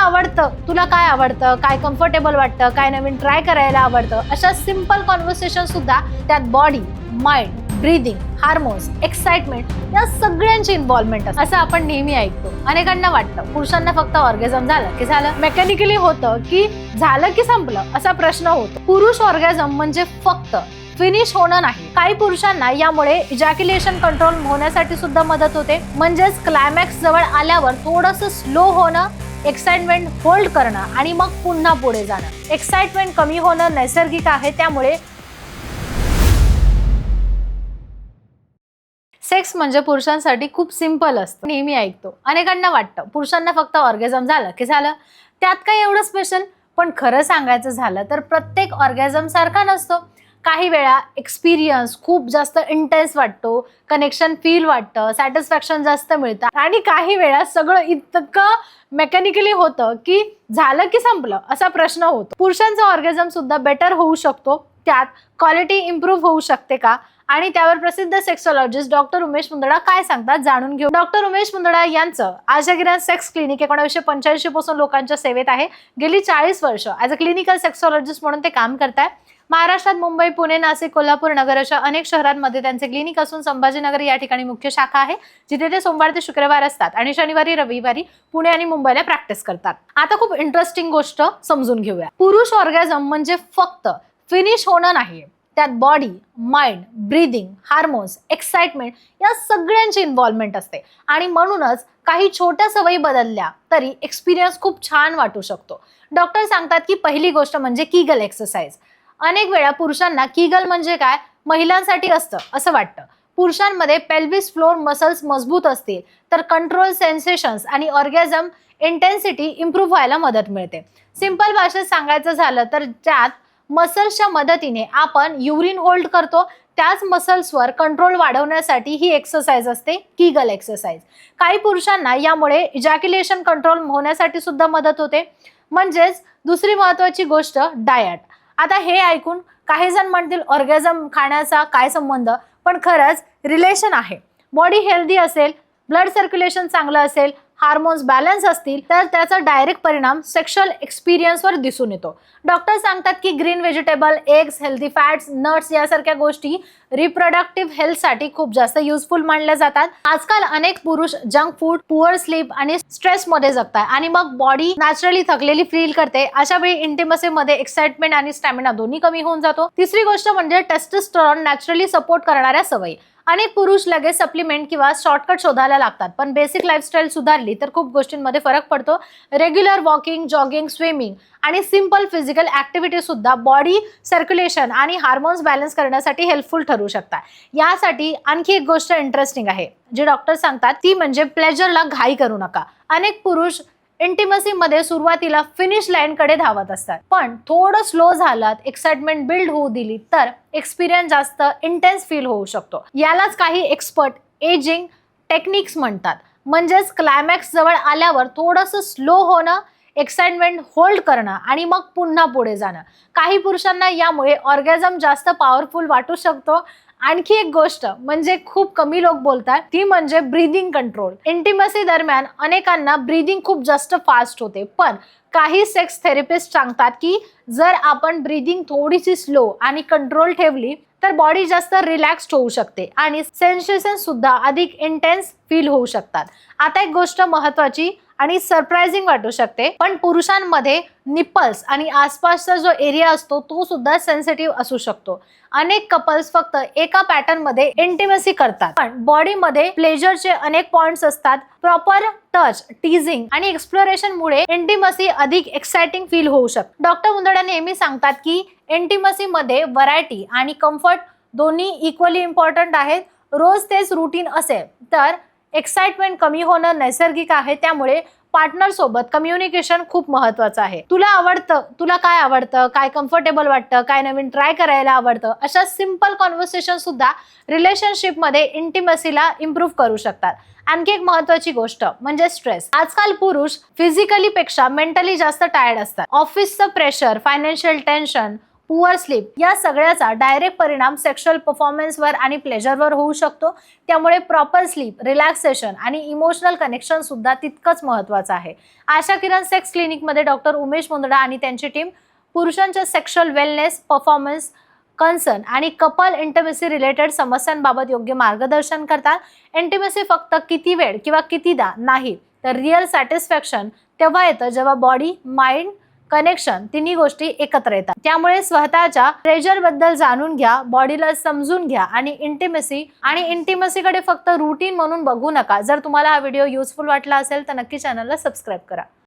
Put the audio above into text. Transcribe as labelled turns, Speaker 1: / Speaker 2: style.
Speaker 1: आवडतं, तुला काय आवडतं, काय कम्फर्टेबल वाटतं, काय नवीन ट्राय करायला आवडतं, अशा सिंपल कॉन्व्हर्सेशन सुद्धा त्यात body, mind, breathing, hormones, excitement या सगळ्यांची इन्व्हॉल्वमेंट असते असं आपण नेहमी ऐकतो. अनेकांना वाटतं पुरुषांना फक्त ऑर्गॅझम झालं की झालं, मेकॅनिकली होतं की झालं की संपलं असा प्रश्न होतो. पुरुष ऑर्गॅझम म्हणजे फक्त फिनिश होणं नाही. काही पुरुषांना यामुळे इजॅक्युलेशन कंट्रोल होण्यासाठी सुद्धा मदत होते. म्हणजेच क्लायमॅक्स जवळ आल्यावर थोडंसं स्लो होणं, एक्साइटमेंट होल्ड करणं आणि मग पुन्हा पुढे जाणं. एक्साइटमेंट कमी होणं नैसर्गिक आहे, त्यामुळे सेक्स म्हणजे पुरुषांसाठी खूप सिंपल असतं. नेहमी ऐकतो, अनेकांना वाटतं पुरुषांना फक्त ऑर्गॅझम झालं की झालं, त्यात काही एवढं स्पेशल. पण खरं सांगायचं झालं तर प्रत्येक ऑर्गॅझम सारखा नसतो. काही वेळा एक्सपिरियन्स खूप जास्त इंटेन्स वाटतो, कनेक्शन फील वाटतं, सॅटिस्फॅक्शन जास्त मिळतं आणि काही वेळा सगळं इतकं मेकॅनिकली होतं की झालं की संपलं असा प्रश्न होतो. पुरुषांचा ऑर्गॅझम सुद्धा बेटर होऊ शकतो, त्यात क्वालिटी इम्प्रूव्ह होऊ शकते का, आणि त्यावर प्रसिद्ध सेक्सॉलॉजिस्ट डॉक्टर उमेश मुंदडा काय सांगतात जाणून घेऊ. डॉक्टर उमेश मुंदडा यांचं आशागिरा सेक्स क्लिनिक 1985 पासून लोकांच्या सेवेत आहे. गेली 40 वर्ष ॲज अ क्लिनिकल सेक्सॉलॉजिस्ट म्हणून ते काम करतायत. महाराष्ट्रात मुंबई, पुणे, नाशिक, कोल्हापूर, नगर अशा अनेक शहरांमध्ये त्यांचे क्लिनिक असून संभाजीनगर या ठिकाणी मुख्य शाखा आहे, जिथे ते सोमवार ते शुक्रवार असतात आणि शनिवारी रविवारी पुणे आणि मुंबईला प्रॅक्टिस करतात. आता खूप इंटरेस्टिंग गोष्ट समजून घेऊया. पुरुष ऑर्गॅझम म्हणजे फक्त फिनिश होणं नाही, त्यात body, mind, breathing, hormones, excitement या सगळ्यांची इन्व्हॉल्वमेंट असते आणि म्हणूनच काही छोट्या सवयी बदलल्या तरी एक्सपिरियन्स खूप छान वाटू शकतो. डॉक्टर सांगतात की पहिली गोष्ट म्हणजे कीगल एक्सरसाइज. अनेक वेळा पुरुषांना कीगल म्हणजे काय, महिलांसाठी असतं असं वाटतं. पुरुषांमध्ये पेल्विस फ्लोर मसल्स मजबूत असतील तर कंट्रोल, सेन्सेशन्स आणि ऑर्गॅझम इंटेन्सिटी इम्प्रूव्ह व्हायला मदत मिळते. सिंपल भाषेत सांगायचं झालं तर ज्यात मसल्सच्या मदतीने आपण युरिन होल्ड करतो, त्याच मसल्सवर कंट्रोल वाढवण्यासाठी ही एक्सरसाइज असते, कीगल एक्सरसाइज. काही पुरुषांना यामुळे इजॅक्युलेशन कंट्रोल होण्यासाठी सुद्धा मदत होते. म्हणजेच दुसरी महत्वाची गोष्ट डायट. आता हे ऐकून काही जण म्हणतील ऑर्गॅझम खाण्याचा काय संबंध, पण खरंच रिलेशन आहे. बॉडी हेल्दी असेल, ब्लड सर्क्युलेशन चांगलं असेल, हार्मोन्स बॅलन्स असतील तर त्याचा डायरेक्ट परिणाम सेक्शुअल एक्सपिरियन्सवर दिसून येतो. डॉक्टर सांगतात की green vegetable, eggs, healthy fats, nuts यासारख्या गोष्टी रिप्रोडक्टिव्ह हेल्थसाठी खूप जास्त युजफुल मानल्या जातात. आजकाल अनेक पुरुष जंक फूड, पुअर स्लीप आणि स्ट्रेसमध्ये जगतात आणि मग बॉडी नॅचरली थकलेली फील करते. अशा वेळी इंटिमसीमध्ये एक्साइटमेंट आणि स्टॅमिना दोन्ही कमी होऊन जातो. तिसरी गोष्ट म्हणजे टेस्टोस्टेरॉन नॅचरली सपोर्ट करणाऱ्या सवयी. अनेक पुरुष लगेच सप्लिमेंट किंवा शॉर्टकट शोधायला लागतात, पण बेसिक लाईफस्टाईल सुधारली तर खूप गोष्टींमध्ये फरक पडतो. रेग्युलर वॉकिंग, जॉगिंग, स्विमिंग आणि सिंपल फिजिकल ऍक्टिव्हिटी सुद्धा बॉडी सर्क्युलेशन आणि हार्मोन्स बॅलन्स करण्यासाठी हेल्पफुल ठरू शकतात. यासाठी आणखी एक गोष्ट इंटरेस्टिंग आहे जी डॉक्टर सांगतात, ती म्हणजे प्लेजरला घाई करू नका. अनेक पुरुष इंटिमसीमध्ये सुरुवातीला फिनिश लाईन कडे धावत असतात, पण थोडं स्लो झालात, एक्साइटमेंट बिल्ड होऊ दिली तर एक्सपिरियन्स जास्त इंटेन्स फील होऊ शकतो. यालाच काही एक्सपर्ट एजिंग टेक्निक्स म्हणतात. म्हणजेच क्लायमॅक्स जवळ आल्यावर थोडंसं स्लो होणं, एक्साइटमेंट होल्ड करणं आणि मग पुन्हा पुढे जाणं. काही पुरुषांना यामुळे ऑर्गॅझम जास्त पॉवरफुल वाटू शकतो. आणखी एक गोष्ट म्हणजे खूप कमी लोक बोलतात, ती म्हणजे ब्रीदिंग कंट्रोल. इंटिमसी दरम्यान अनेकांना ब्रीदिंग खूप जास्त फास्ट होते, पण काही सेक्स थेरपिस्ट सांगतात की जर आपण ब्रीदिंग थोडीशी स्लो आणि कंट्रोल ठेवली तर बॉडी जास्त रिलॅक्स्ड होऊ शकते आणि सेन्सेशन सुद्धा अधिक इंटेन्स फील होऊ शकतात. आता एक गोष्ट महत्वाची आणि सरप्राइझिंग वाटू शकते, पण पुरुषांमध्ये निपल्स आणि आसपासचा जो एरिया असतो तो सुद्धा सेन्सिटिव्ह असू शकतो. अनेक कपल्स फक्त एका पॅटर्न मध्ये इंटिमसी करतात, पण बॉडीमध्ये प्लेजरचे अनेक पॉइंट्स असतात. प्रॉपर टच, टीजिंग आणि एक्सप्लोरेशन मुळे इंटिमसी अधिक एक्साइटिंग फील होऊ शकते. डॉक्टर मुंदडा नेहमी सांगतात की इंटिमसी मध्ये व्हरायटी आणि कम्फर्ट दोन्ही इक्वली इम्पॉर्टंट आहेत. रोज तेच रुटीन असेल तर एक्साइटमेंट कमी होणं नैसर्गिक आहे, त्यामुळे पार्टनर सोबत कम्युनिकेशन खूप महत्वाचं आहे. तुला आवडतं, तुला काय आवडतं, काय कम्फर्टेबल वाटतं, काय नवीन ट्राय करायला आवडतं, अशा सिंपल कॉन्व्हर्सेशन सुद्धा रिलेशनशिपमध्ये इंटिमसीला इम्प्रूव्ह करू शकतात. आणखी एक महत्वाची गोष्ट म्हणजे स्ट्रेस. आजकाल पुरुष फिजिकली पेक्षा मेंटली जास्त टायर्ड असतात. ऑफिसचं pressure, financial tension, poor sleep या सगळ्याचा डायरेक्ट परिणाम सेक्शुअल परफॉर्मन्सवर आणि प्लेजरवर होऊ शकतो. त्यामुळे प्रॉपर स्लीप, रिलॅक्सेशन आणि इमोशनल कनेक्शन सुद्धा तितकंच महत्त्वाचं आहे. आशा किरण सेक्स क्लिनिकमध्ये डॉक्टर उमेश मुंदडा आणि त्यांची टीम पुरुषांच्या सेक्शुअल वेलनेस, परफॉर्मन्स, कन्सर्न आणि कपल इंटिमेसी रिलेटेड समस्यांबाबत योग्य मार्गदर्शन करतात. इंटिमेसी फक्त किती वेळ किंवा कितीदा नाही, तर रिअल सॅटिस्फॅक्शन तेव्हा येतं जेव्हा बॉडी, माइंड, कनेक्शन तिन्ही गोष्टी एकत्र येतात. त्यामुळे स्वतःच्या प्लेजर बद्दल जाणून घ्या, बॉडीला समजून घ्या आणि इंटिमेसीकडे फक्त रुटीन म्हणून बघू नका. जर तुम्हाला हा व्हिडिओ युजफुल वाटला असेल तर नक्की चॅनलला सबस्क्राईब करा.